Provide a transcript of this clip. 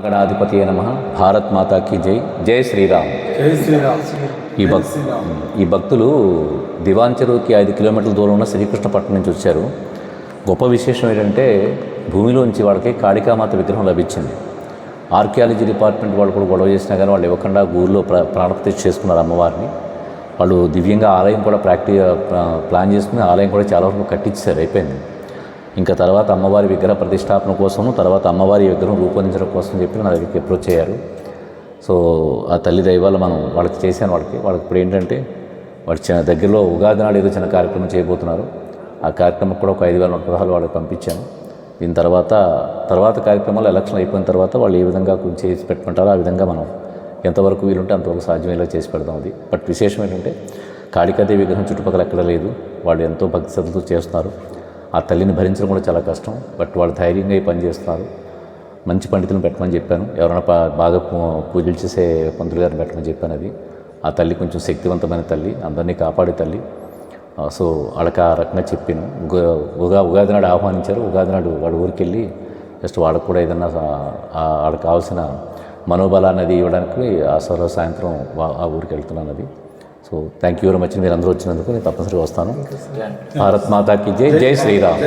గణాధిపతి నమః. భారత్ మాతాకి జై. జై శ్రీరామ్. జై శ్రీరామ్. ఈ భక్తులు దివాన్ చెరువుకి 5 కిలోమీటర్ల దూరం ఉన్న శ్రీకృష్ణపట్నం నుంచి వచ్చారు. గొప్ప విశేషం ఏంటంటే భూమిలోంచి వాళ్ళకి కాళికామాత విగ్రహం లభించింది. ఆర్కియాలజీ డిపార్ట్మెంట్ వాళ్ళు కూడా గొడవ చేసినా కానీ వాళ్ళు ఇవ్వకుండా ఊళ్ళో ప్రాణప్రతిష్ఠ చేసుకున్నారు అమ్మవారిని. వాళ్ళు దివ్యంగా ఆలయం కూడా ప్లాన్ చేసుకుని ఆలయం కూడా చాలా వరకు కట్టించారు, అయిపోయింది. ఇంకా తర్వాత అమ్మవారి విగ్రహ ప్రతిష్టాపన కోసము, తర్వాత అమ్మవారి విగ్రహం రూపొందించడం కోసం చెప్పి నా దగ్గరికి అప్రోచ్ అయ్యారు. సో ఆ తల్లి దైవాలు మనం వాళ్ళకి చేశాను. వాళ్ళకి ఇప్పుడు ఏంటంటే వాడి దగ్గరలో ఉగాది నాడు ఏదో చిన్న కార్యక్రమం చేయబోతున్నారు. ఆ కార్యక్రమం కూడా ఒక 5,000 నోట్ల వాళ్ళకి పంపించాను. దీని తర్వాత కార్యక్రమాలు ఎలక్షన్ అయిపోయిన తర్వాత వాళ్ళు ఏ విధంగా చేసి పెట్టుకుంటారో ఆ విధంగా మనం ఎంతవరకు వీలుంటే అంతవరకు సాధ్యమయ్యేలా చేసి పెడదాం. అది బట్ విశేషం ఏంటంటే కాళికాదేవి విగ్రహం చుట్టుపక్కల ఎక్కడ లేదు. వాళ్ళు ఎంతో భక్తి శ్రద్ధతో చేస్తున్నారు. ఆ తల్లిని భరించడం కూడా చాలా కష్టం. బట్ వాళ్ళు ధైర్యంగా ఈ పని చేస్తున్నారు. మంచి పండితులను పెట్టమని చెప్పాను. ఎవరైనా బాగా పూజలు చేసే పంతులు గారిని పెట్టమని చెప్పాను. అది ఆ తల్లి కొంచెం శక్తివంతమైన తల్లి, అందరినీ కాపాడే తల్లి. సో వాళ్ళకి ఆ రకంగా చెప్పాను. ఉగాది నాడు ఆహ్వానించారు. ఉగాది నాడు వాళ్ళ ఊరికి వెళ్ళి జస్ట్ వాళ్ళకు కూడా ఏదన్నా వాళ్ళకి కావాల్సిన మనోబలాన్ని అది ఇవ్వడానికి సాయంత్రం ఆ ఊరికి వెళ్తున్నాను. అది so thank you very much. మీరు అందరూ వచ్చినందుకు నేను తప్పనిసరిగా వస్తాను. భారత్ మాతాకి జై. జై శ్రీరామ్.